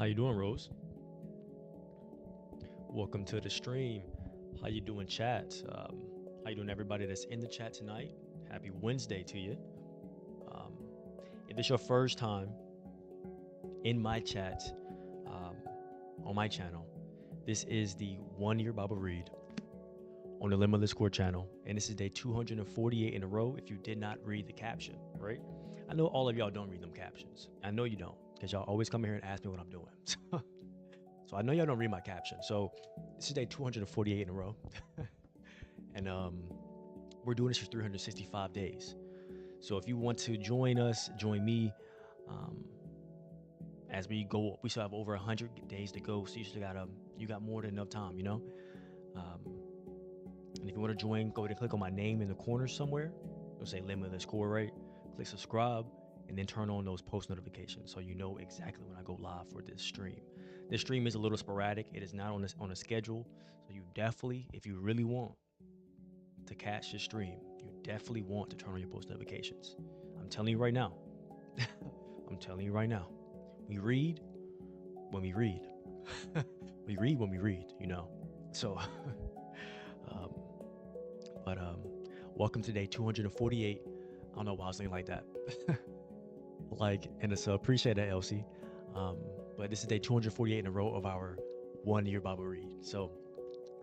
How you doing, Rose? Welcome to the stream. How you doing, chat? How you doing, everybody that's in the chat tonight? Happy Wednesday to you. Um, if it's your first time in my chat um, on my channel, this is the 1 Year Bible Read on the Limitless Core channel, and this is day 248 in a row. If you did not read the caption, right? I know all of y'all don't read them captions. I know you don't, because y'all always come here and ask me what I'm doing. So I know y'all don't read my caption. So this is day 248 in a row. And we're doing this for 365 days. So if you want to join us, join me um, as we go. We still have over 100 days to go. So you got more than enough time, you know? Um, and if you want to join, go ahead and click on my name in the corner somewhere. It'll say Limitless Core, right? Click subscribe and then turn on those post notifications so you know exactly when I go live for this stream. This stream is a little sporadic. It is not on a schedule. So you definitely, if you really want to catch the stream, you definitely want to turn on your post notifications. I'm telling you right now. I'm telling you right now. We read when we read. We read when we read, you know. So, um, but welcome to day 248. I don't know why I was saying like that. And so appreciate that, Elsie. But this is day 248 in a row of our 1 Year Bible Read. So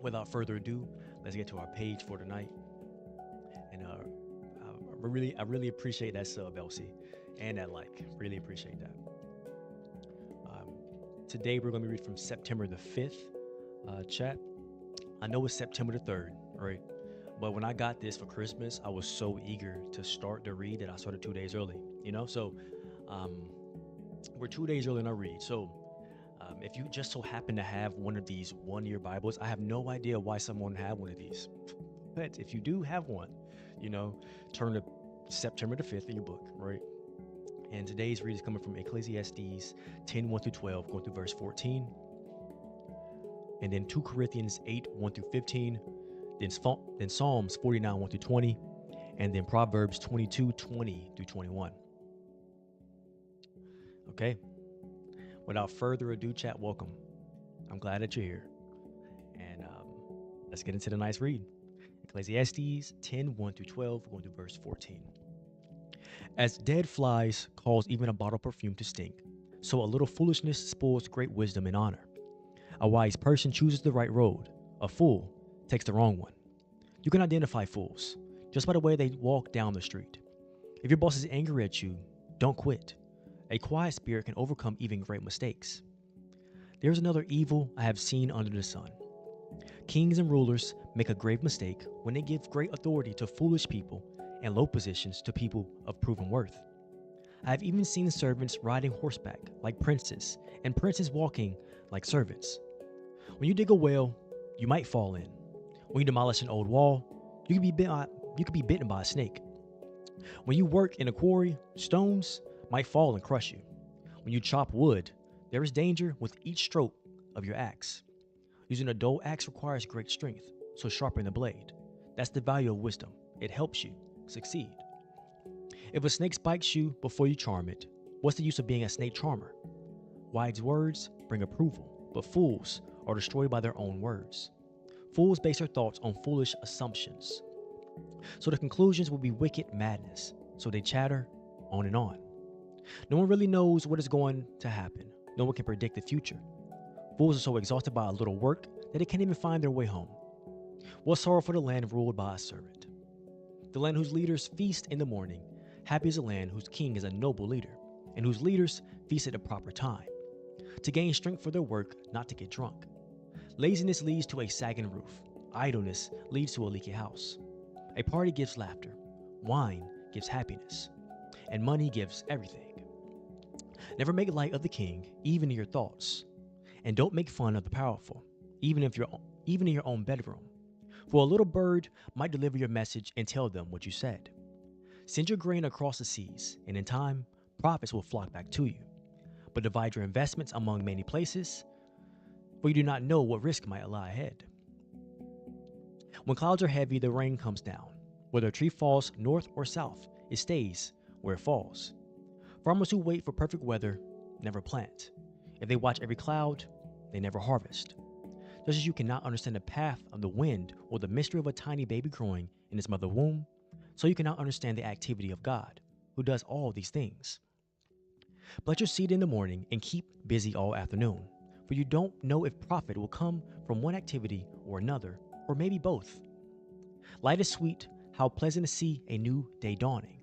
without further ado, let's get to our page for tonight. And I really appreciate that sub, Elsie, and that like. Really appreciate that. Um, Today we're going to be reading from September the 5th, chat. I know it's September the 3rd, right? But when I got this for Christmas, I was so eager to start the read that I started 2 days early, you know? So um, we're 2 days early in our read. So if you just so happen to have one of these 1 year Bibles, I have no idea why someone would have one of these. But if you do have one, you know, turn to September the 5th in your book, right? And today's read is coming from Ecclesiastes 10 1 through 12, going through verse 14. And then 2 Corinthians 8 1 through 15. Then Psalms 49 1 through 20. And then Proverbs 22 20 through 21. Okay. Without further ado, chat, welcome. I'm glad that you're here. And let's get into the nice read. Ecclesiastes 10 1 through 12, going through verse 14. As dead flies cause even a bottle of perfume to stink, so a little foolishness spoils great wisdom and honor. A wise person chooses the right road, a fool takes the wrong one. You can identify fools just by the way they walk down the street. If your boss is angry at you, don't quit. A quiet spirit can overcome even great mistakes. There's another evil I have seen under the sun. Kings and rulers make a grave mistake when they give great authority to foolish people and low positions to people of proven worth. I have even seen servants riding horseback like princes and princes walking like servants. When you dig a well, you might fall in. When you demolish an old wall, you could be bitten by a snake. When you work in a quarry, stones might fall and crush you. When you chop wood, there is danger with each stroke of your axe. Using a dull axe requires great strength, so sharpen the blade. That's the value of wisdom. It helps you succeed. If a snake bites you before you charm it, what's the use of being a snake charmer? Wise words bring approval, but fools are destroyed by their own words. Fools base their thoughts on foolish assumptions. So the conclusions will be wicked madness, so they chatter on and on. No one really knows what is going to happen. No one can predict the future. Fools are so exhausted by a little work that they can't even find their way home. What sorrow for the land ruled by a servant. The land whose leaders feast in the morning. Happy is the land whose king is a noble leader, and whose leaders feast at the proper time, to gain strength for their work, not to get drunk. Laziness leads to a sagging roof. Idleness leads to a leaky house. A party gives laughter. Wine gives happiness. And money gives everything. Never make light of the king, even in your thoughts. And don't make fun of the powerful, even in your own bedroom. For a little bird might deliver your message and tell them what you said. Send your grain across the seas, and in time, profits will flock back to you. But divide your investments among many places, for you do not know what risk might lie ahead. When clouds are heavy, the rain comes down. Whether a tree falls north or south, it stays where it falls. Farmers who wait for perfect weather never plant. If they watch every cloud, they never harvest. Just as you cannot understand the path of the wind or the mystery of a tiny baby growing in its mother's womb, so you cannot understand the activity of God, who does all these things. Plant your seed in the morning and keep busy all afternoon, for you don't know if profit will come from one activity or another, or maybe both. Light is sweet, how pleasant to see a new day dawning.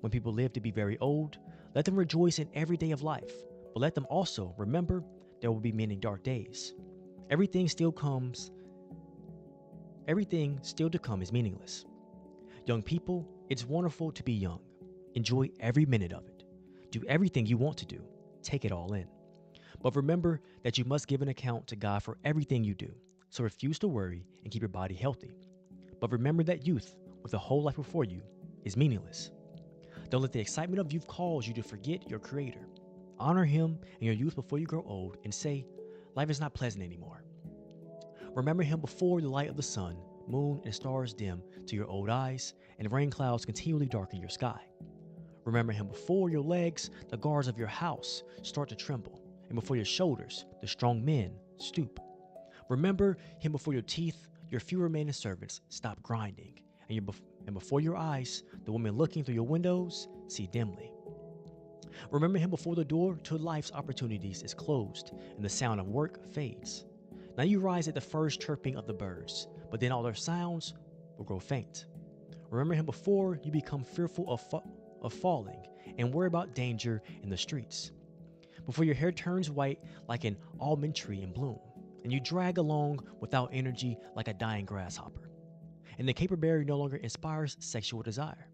When people live to be very old, let them rejoice in every day of life, but let them also remember there will be many dark days. Everything still to come is meaningless. Young people, it's wonderful to be young. Enjoy every minute of it. Do everything you want to do. Take it all in. But remember that you must give an account to God for everything you do. So refuse to worry and keep your body healthy. But remember that youth, with a whole life before you, is meaningless. Don't let the excitement of youth cause you to forget your Creator. Honor Him in your youth before you grow old and say, life is not pleasant anymore. Remember Him before the light of the sun, moon, and stars dim to your old eyes, and rain clouds continually darken your sky. Remember Him before your legs, the guards of your house, start to tremble, and before your shoulders, the strong men stoop. Remember Him before your teeth, your few remaining servants stop grinding, and before your eyes, the women looking through your windows see dimly. Remember Him before the door to life's opportunities is closed, and the sound of work fades. Now you rise at the first chirping of the birds, but then all their sounds will grow faint. Remember Him before you become fearful of falling and worry about danger in the streets. Before your hair turns white like an almond tree in bloom, and you drag along without energy like a dying grasshopper. And the caperberry no longer inspires sexual desire.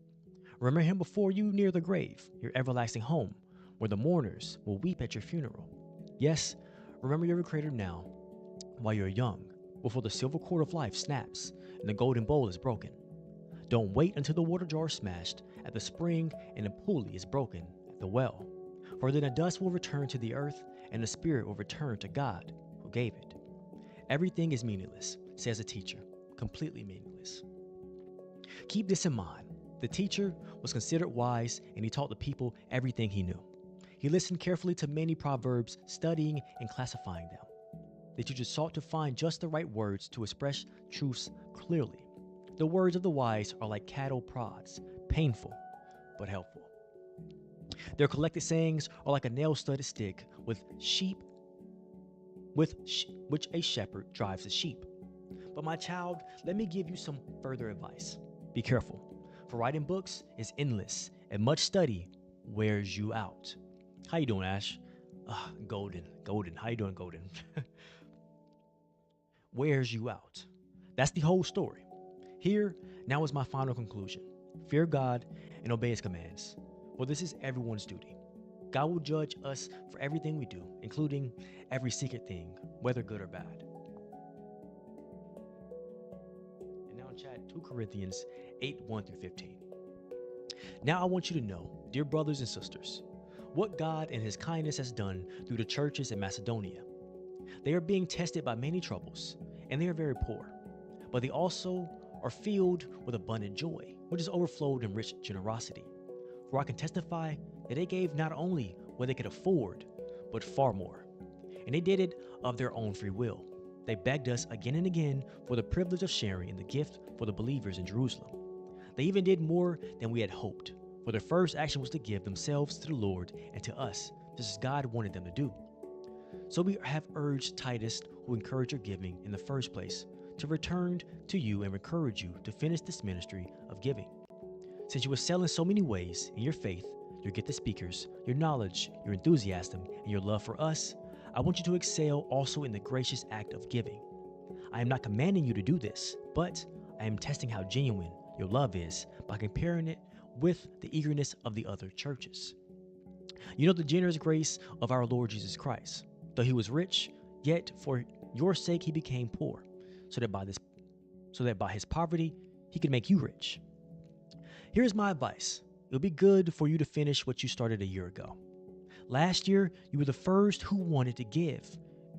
Remember Him before you near the grave, your everlasting home, where the mourners will weep at your funeral. Yes, remember your Creator now, while you're young, before the silver cord of life snaps and the golden bowl is broken. Don't wait until the water jar is smashed at the spring and the pulley is broken at the well, for then the dust will return to the earth and the spirit will return to God who gave it. Everything is meaningless, says the teacher, completely meaningless. Keep this in mind. The teacher was considered wise and he taught the people everything he knew. He listened carefully to many proverbs, studying and classifying them. The teacher sought to find just the right words to express truths clearly. The words of the wise are like cattle prods, painful but helpful. Their collected sayings are like a nail-studded stick with which a shepherd drives the sheep. But my child, let me give you some further advice. Be careful, for writing books is endless, and much study wears you out. How you doing, Ash? Golden. How you doing, Golden? Wears you out. That's the whole story. Here, now is my final conclusion. Fear God and obey His commands, for this is everyone's duty. God will judge us for everything we do, including every secret thing, whether good or bad. And now in chat, 2 Corinthians 8:1-15. Now I want you to know, dear brothers and sisters, what God in His kindness has done through the churches in Macedonia. They are being tested by many troubles, and they are very poor, but they also are filled with abundant joy, which is overflowed in rich generosity. For I can testify that they gave not only what they could afford, but far more. And they did it of their own free will. They begged us again and again for the privilege of sharing in the gift for the believers in Jerusalem. They even did more than we had hoped, for their first action was to give themselves to the Lord and to us, just as God wanted them to do. So we have urged Titus, who encouraged your giving in the first place, to return to you and encourage you to finish this ministry of giving. Since you excel in so many ways in your faith, your gifted speakers, your knowledge, your enthusiasm, and your love for us, I want you to excel also in the gracious act of giving. I am not commanding you to do this, but I am testing how genuine your love is by comparing it with the eagerness of the other churches. You know the generous grace of our Lord Jesus Christ. Though He was rich, yet for your sake He became poor, so that by His poverty He could make you rich. Here's my advice. It'll be good for you to finish what you started a year ago. Last year, you were the first who wanted to give,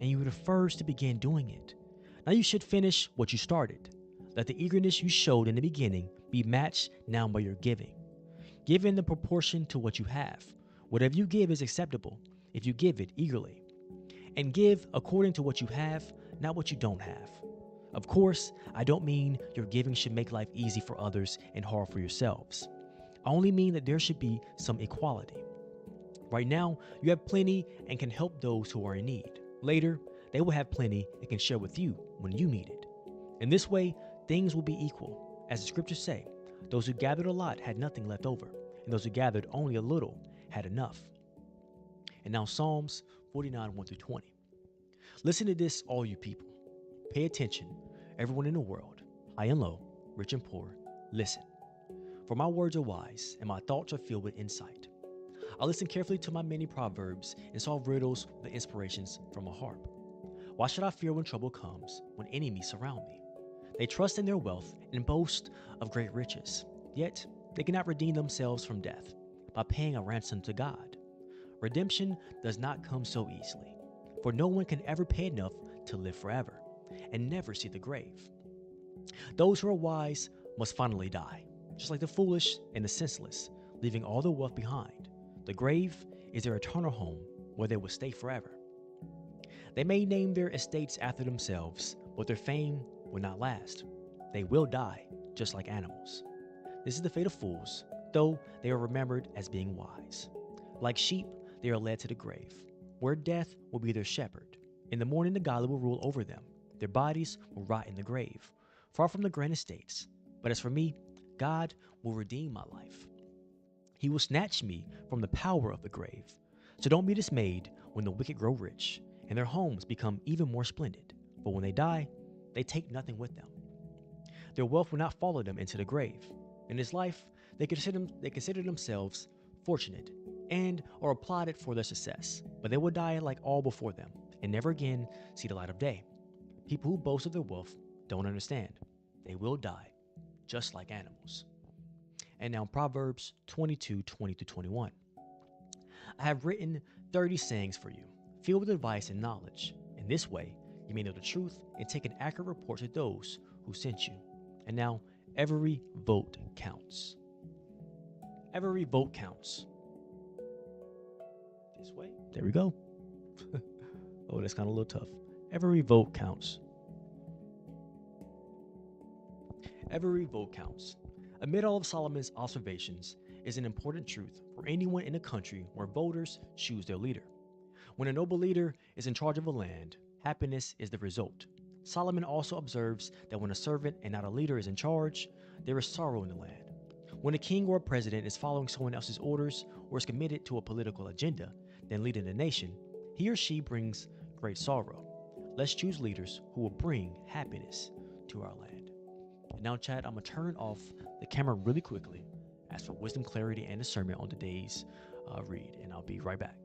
and you were the first to begin doing it. Now you should finish what you started. Let the eagerness you showed in the beginning be matched now by your giving. Give in the proportion to what you have. Whatever you give is acceptable if you give it eagerly. And give according to what you have, not what you don't have. Of course, I don't mean your giving should make life easy for others and hard for yourselves. I only mean that there should be some equality. Right now, you have plenty and can help those who are in need. Later, they will have plenty and can share with you when you need it. In this way, things will be equal. As the scriptures say, those who gathered a lot had nothing left over, and those who gathered only a little had enough. And now Psalms 49, 1 through 20. Listen to this, all you people. Pay attention, everyone in the world, high and low, rich and poor, listen. For my words are wise, and my thoughts are filled with insight. I listen carefully to my many proverbs and solve riddles with inspirations from a harp. Why should I fear when trouble comes, when enemies surround me? They trust in their wealth and boast of great riches, yet they cannot redeem themselves from death by paying a ransom to God. Redemption does not come so easily, for no one can ever pay enough to live forever and never see the grave. Those who are wise must finally die, just like the foolish and the senseless, leaving all their wealth behind. The grave is their eternal home where they will stay forever. They may name their estates after themselves, but their fame will not last. They will die, just like animals. This is the fate of fools, though they are remembered as being wise. Like sheep, they are led to the grave, where death will be their shepherd. In the morning, the godly will rule over them. Their bodies will rot in the grave, far from the grand estates. But as for me, God will redeem my life. He will snatch me from the power of the grave. So don't be dismayed when the wicked grow rich, and their homes become even more splendid. For when they die, they take nothing with them. Their wealth will not follow them into the grave. In this life, they consider themselves fortunate and are applauded for their success, but they will die like all before them and never again see the light of day. People who boast of their wealth don't understand. They will die, just like animals. And now Proverbs 22, 20 to 21. I have written 30 sayings for you, filled with advice and knowledge. In this way, you may know the truth and take an accurate report to those who sent you. And now, every vote counts. Every vote counts. This way. There we go. Oh, that's kind of a little tough. Every vote counts. Every vote counts. Amid all of Solomon's observations is an important truth for anyone in a country where voters choose their leader. When a noble leader is in charge of a land, happiness is the result. Solomon also observes that when a servant and not a leader is in charge, there is sorrow in the land. When a king or a president is following someone else's orders or is committed to a political agenda, then leading the nation, he or she brings great sorrow. Let's choose leaders who will bring happiness to our land. And now, Chad, I'm going to turn off the camera really quickly, ask for wisdom, clarity, and discernment on today's read, and I'll be right back.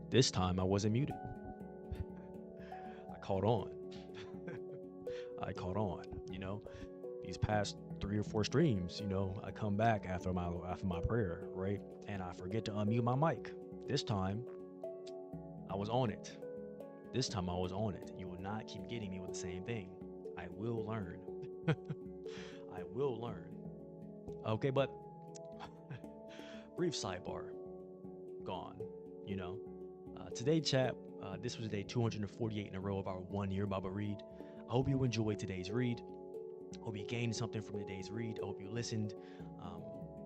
This time I wasn't muted. I caught on. I caught on. You know, these past 3 or 4 streams, I come back after my prayer, right? And I forget to unmute my mic. This time I was on it. This time I was on it. You will not keep getting me with the same thing. I will learn. I will learn. Okay, but brief sidebar. Gone. You know, today, chat. This was day 248 in a row of our 1 year Bible read. I hope you enjoyed today's read. Hope you gained something from today's read. I hope you listened.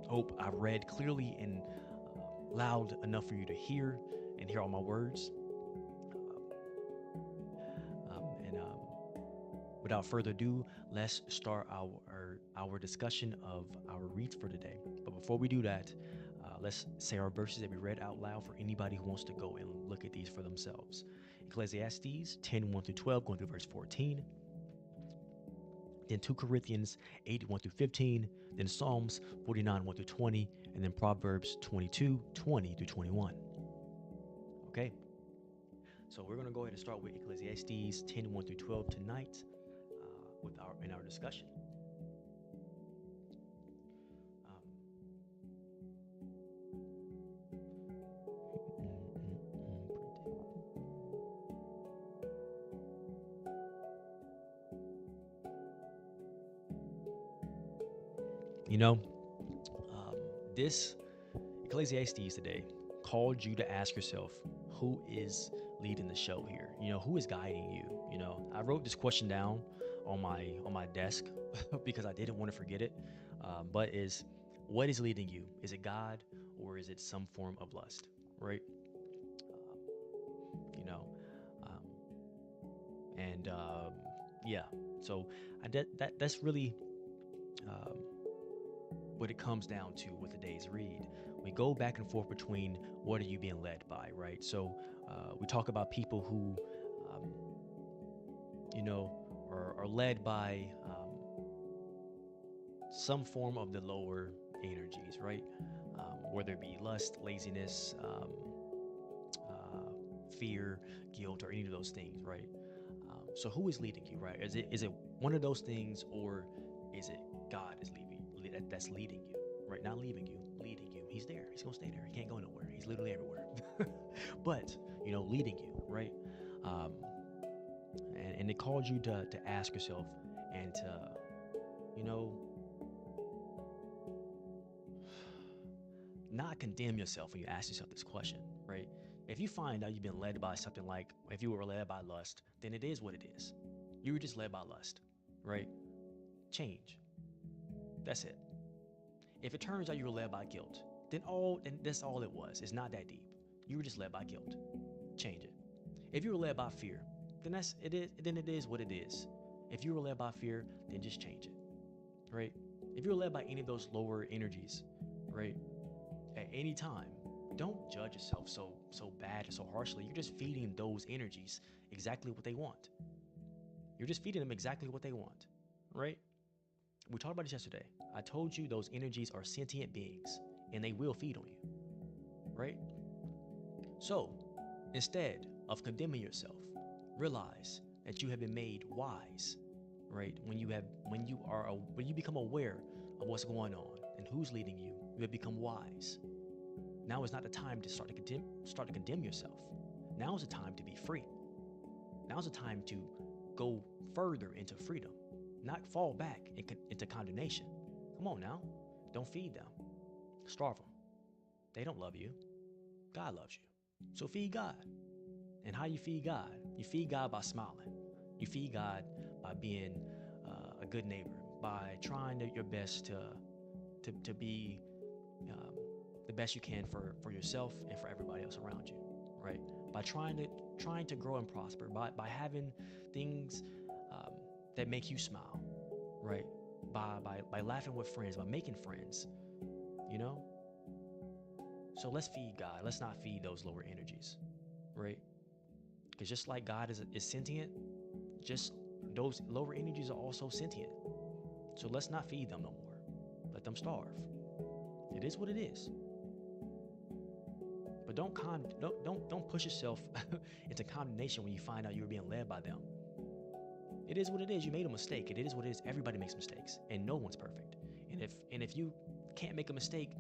Hope I read clearly and loud enough for you to hear and hear all my words. And without further ado, let's start our discussion of our reads for today. But before we do that, let's say our verses that we read out loud for anybody who wants to go and look at these for themselves. Ecclesiastes 10:1-12, going through verse 14. Then 2 Corinthians 8:1-15. Then Psalms 49:1-20. And then Proverbs 22:20-21. Okay. So we're going to go ahead and start with Ecclesiastes 10:1-12 tonight in our discussion. You know, this Ecclesiastes today called you to ask yourself, who is leading the show here? Who is guiding you? I wrote this question down on my desk because I didn't want to forget it. But what is leading you? Is it God or is it some form of lust? Right? You know, um, and yeah. So that's really what it comes down to with today's read. We go back and forth between what are you being led by, right? So we talk about people who, are led by some form of the lower energies, right? Whether it be lust, laziness, fear, guilt, or any of those things, right? So who is leading you, right? Is it one of those things, or is it God that's leading you, right? Not leaving you, leading you. He's there. He's gonna stay there. He can't go nowhere. He's literally everywhere. But leading you, right? And it called you to ask yourself and to, not condemn yourself when you ask yourself this question, right? If you find out you've been led by something, like if you were led by lust, then it is what it is. You were just led by lust, right? Change. That's it. If it turns out you were led by guilt, then that's all it was. It's not that deep. You were just led by guilt. Change it. If you were led by fear, then it is what it is. If you were led by fear, then just change it. Right? If you're led by any of those lower energies, right? At any time, don't judge yourself so bad and so harshly. You're just feeding those energies exactly what they want. You're just feeding them exactly what they want, right? We talked about this yesterday. I told you those energies are sentient beings and they will feed on you, right? So instead of condemning yourself, realize that you have been made wise, right? When you become aware of what's going on and who's leading you, you have become wise. Now is not the time to start to condemn yourself. Now is the time to be free. Now is the time to go further into freedom, not fall back into condemnation. Come on now. Don't feed them. Starve them. They don't love you. God loves you. So feed God. And how you feed God? You feed God by smiling. You feed God by being a good neighbor, by trying your best to be the best you can for yourself and for everybody else around you, right? By trying to grow and prosper, by having things that make you smile, right? By laughing with friends, by making friends, So let's feed God. Let's not feed those lower energies, right? Because just like God is sentient, just those lower energies are also sentient. So let's not feed them no more. Let them starve. It is what it is. But don't push yourself into condemnation when you find out you were being led by them. It is what it is. You made a mistake. It is what it is. Everybody makes mistakes, and no one's perfect. And if you can't make a mistake,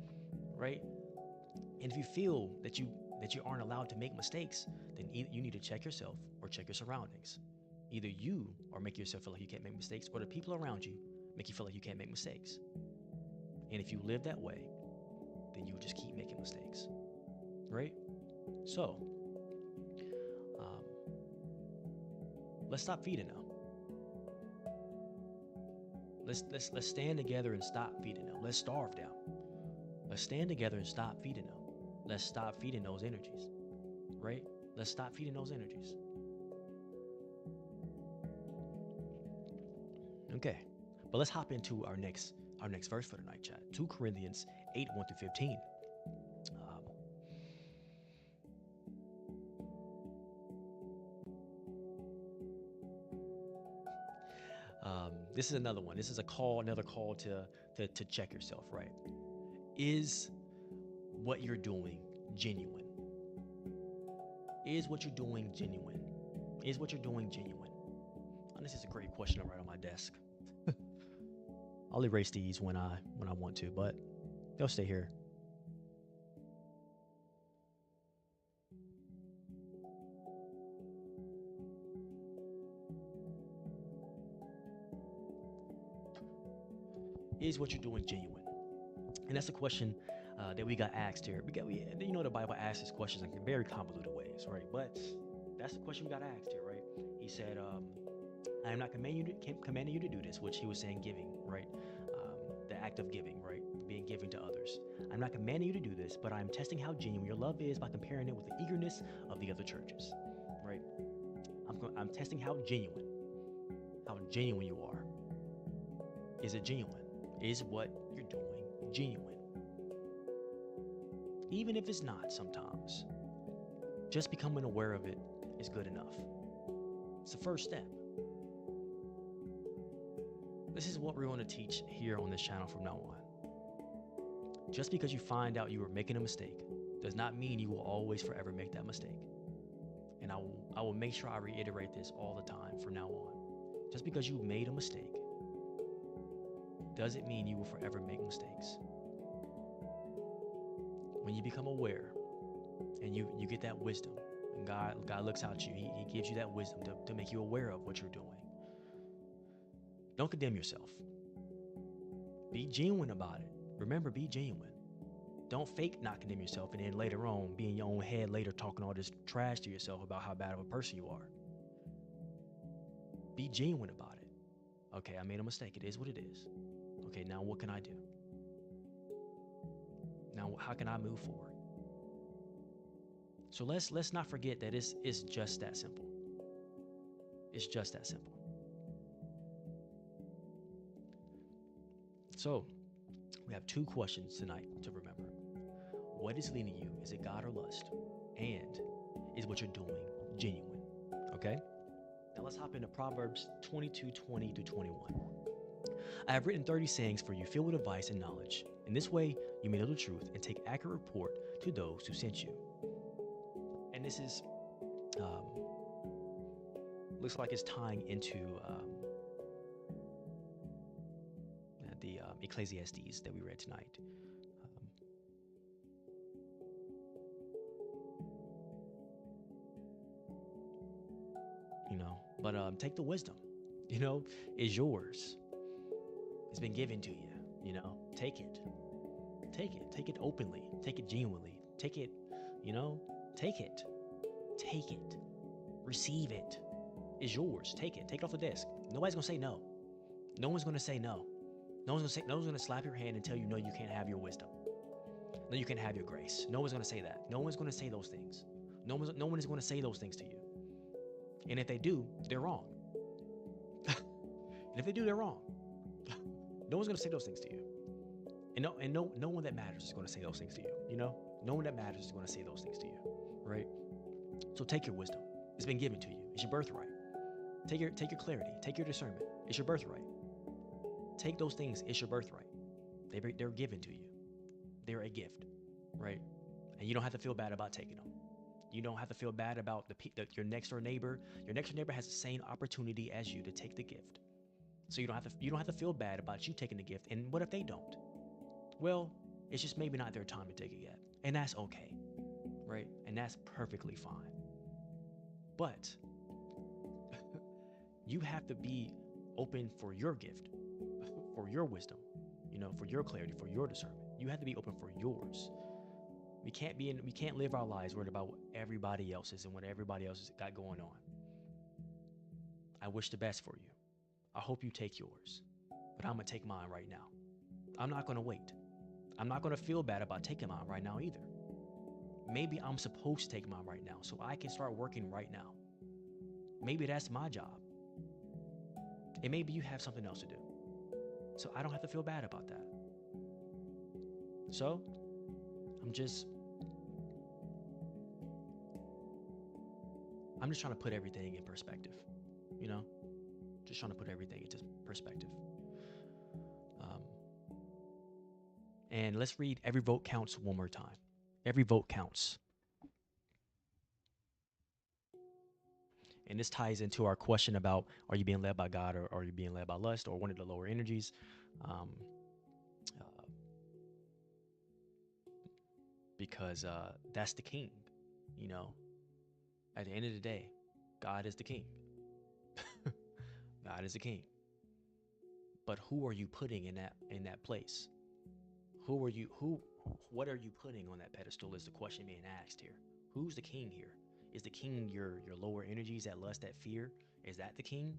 right? And if you feel that you aren't allowed to make mistakes, then you need to check yourself or check your surroundings. Either you or make yourself feel like you can't make mistakes, or the people around you make you feel like you can't make mistakes. And if you live that way, then you will just keep making mistakes, right? So, let's stop feeding now. Let's stand together and stop feeding them. Let's starve down. Let's stand together and stop feeding them. Let's stop feeding those energies, right? Let's stop feeding those energies. Okay, but let's hop into our next verse for tonight, chat. 2 Corinthians 8, 1 through 15. This is another one. This is another call to check yourself, right? Is what you're doing genuine? Is what you're doing genuine? Is what you're doing genuine? And this is a great question to write on my desk. I'll erase these when I want to, but they'll stay here. Is what you're doing genuine? And that's a question that we got asked here. The Bible asks these questions in very convoluted ways, right? But that's the question we got asked here, right? He said, I am not commanding you to do this, which he was saying giving, right? The act of giving, right? Being giving to others. I'm not commanding you to do this, but I'm testing how genuine your love is by comparing it with the eagerness of the other churches, right? I'm testing how genuine you are. Is it genuine? Is what you're doing genuine? Even if it's not sometimes, just becoming aware of it is good enough. It's the first step. This is what we're going to teach here on this channel from now on. Just because you find out you were making a mistake does not mean you will always forever make that mistake. And I will make sure I reiterate this all the time from now on. Just because you made a mistake doesn't mean you will forever make mistakes. When you become aware and you get that wisdom, and God looks out at you, he gives you that wisdom to make you aware of what you're doing. Don't condemn yourself. Be genuine about it. Remember, be genuine. Don't fake not condemn yourself and then later on be in your own head later talking all this trash to yourself about how bad of a person you are. Be genuine about it. Okay, I made a mistake. It is what it is. Okay, now what can I do? Now how can I move forward? So let's not forget that it's just that simple. It's just that simple. So we have 2 questions tonight to remember. What is leading you? Is it God or lust? And is what you're doing genuine? Okay? Now let's hop into Proverbs 22:20-21. I have written 30 sayings for you, filled with advice and knowledge. In this way, you may know the truth and take accurate report to those who sent you. And this is, looks like it's tying into the Ecclesiastes that we read tonight. But take the wisdom, is yours. It's been given to you, take it openly, take it genuinely, take it, take it, receive it. It's yours. Take it off the desk. Nobody's going to say no. No one's going to say no. No one's going to slap your hand and tell you, no, you can't have your wisdom. No, you can't have your grace. No one's going to say that. No one's going to say those things. No one is going to say those things to you. And if they do, they're wrong. And if they do, they're wrong. No one's going to say those things to you. And no one that matters is going to say those things to you. No one that matters is going to say those things to you, right? So take your wisdom. It's been given to you. It's your birthright. Take your clarity. Take your discernment. It's your birthright. Take those things. It's your birthright. They're given to you. They're a gift, right? and you don't have to feel bad about taking them. You don't have to feel bad about your next door neighbor. Your next door neighbor has the same opportunity as you to take the gift. So you don't have to feel bad about you taking the gift. And what if they don't? Well, it's just maybe not their time to take it yet. And that's okay, right? And that's perfectly fine. But you have to be open for your gift, for your wisdom, for your clarity, for your discernment. You have to be open for yours. We can't live our lives worried about what everybody else is and what everybody else has got going on. I wish the best for you. I hope you take yours. But I'm gonna take mine right now. I'm not gonna wait. I'm not gonna feel bad about taking mine right now either. Maybe I'm supposed to take mine right now so I can start working right now. Maybe that's my job. And maybe you have something else to do. So I don't have to feel bad about that. So I'm just trying to put everything in perspective, you know? Just trying to put everything into perspective. Um, and let's read Every Vote Counts one more time. Every vote counts. And this ties into our question about, are you being led by God, or are you being led by lust, or one of the lower energies? Um, uh, because that's the king, you know. At the end of the day, God is the king. God is the king. But who are you putting in that place? What are you putting on that pedestal is the question being asked here. Who's the king here? Is the king your lower energies, that lust, that fear? Is that the king?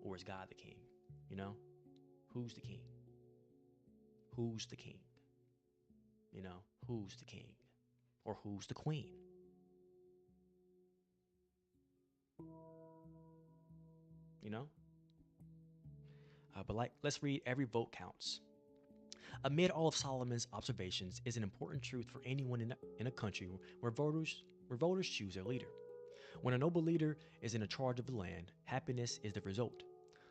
Or is God the king? You know? Who's the king? Who's the king? You know, who's the king? Or who's the queen? You know? But let's read Every Vote Counts. Amid all of Solomon's observations is an important truth for anyone in a country where voters choose their leader. When a noble leader is in charge of the land, happiness is the result.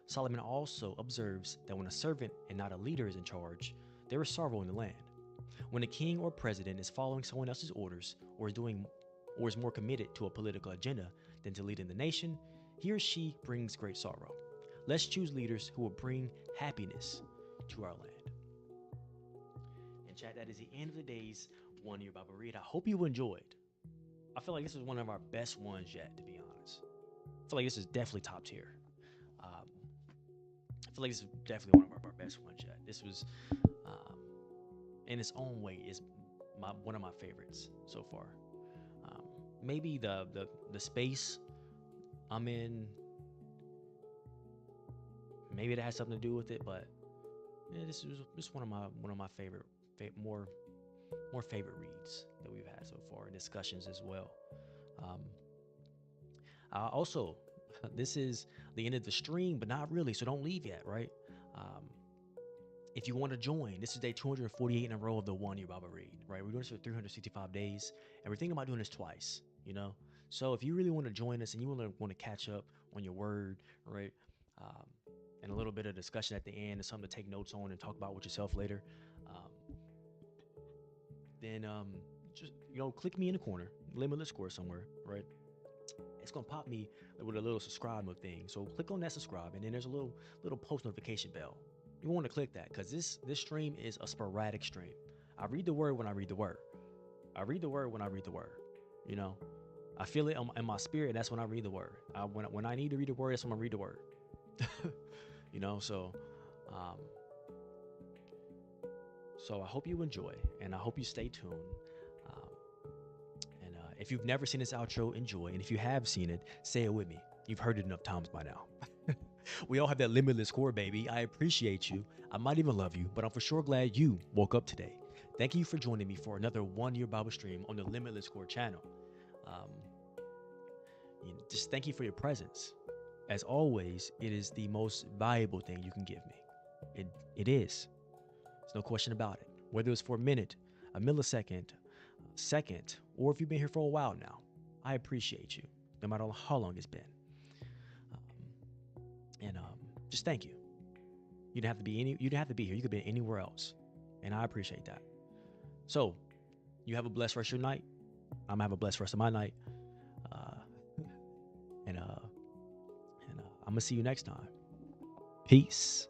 Solomon also observes that when a servant and not a leader is in charge, there is sorrow in the land. When a king or president is following someone else's orders, or is more committed to a political agenda than to leading the nation, he or she brings great sorrow. Let's choose leaders who will bring happiness to our land. And chat, that is the end of the day's 1 Year Bible Read. I hope you enjoyed. I feel like this is one of our best ones yet, to be honest. I feel like this is definitely top tier. Um, I feel like this is definitely one of our best ones yet. This was, in its own way, is one of my favorites so far. Um, Maybe the space I'm in, maybe it has something to do with it, but yeah, this is one of my favorite, more favorite reads that we've had so far, and discussions as well. Um, also, this is the end of the stream, but not really, so don't leave yet, right? Um, if you want to join, this is day 248 in a row of the 1 Year Bible Read, right? We're doing this for 365 days, and we're thinking about doing this twice, you know? So if you really want to join us and you want to catch up on your word, right? Um, and a little bit of discussion at the end and something to take notes on and talk about with yourself later, um, then just click me in the corner, limitless score somewhere, right? It's gonna pop me with a little subscribe thing. So click on that subscribe, and then there's a little post notification bell. You want to click that because this stream is a sporadic stream. I read the word when I read the word. I read the word when I read the word. You know, I feel it in my spirit. That's when I read the word. When I need to read the word, that's when I read the word. Um, so I hope you enjoy, and I hope you stay tuned. Um, and if you've never seen this outro, enjoy. And if you have seen it, say it with me. You've heard it enough times by now. We all have that limitless core, baby. I appreciate you. I might even love you, but I'm for sure glad you woke up today. Thank you for joining me for another 1 Year Bible stream on the Limitless Core channel. Um, just thank you for your presence. As always, it is the most valuable thing you can give me. It is. There's no question about it. Whether it's for a minute, a millisecond, a second, or if you've been here for a while now, I appreciate you, no matter how long it's been. And just thank you. You didn't have to be here. You could be anywhere else, and I appreciate that. So, You have a blessed rest of your night. I'm gonna have a blessed rest of my night. Uh, and I'm gonna see you next time. Peace.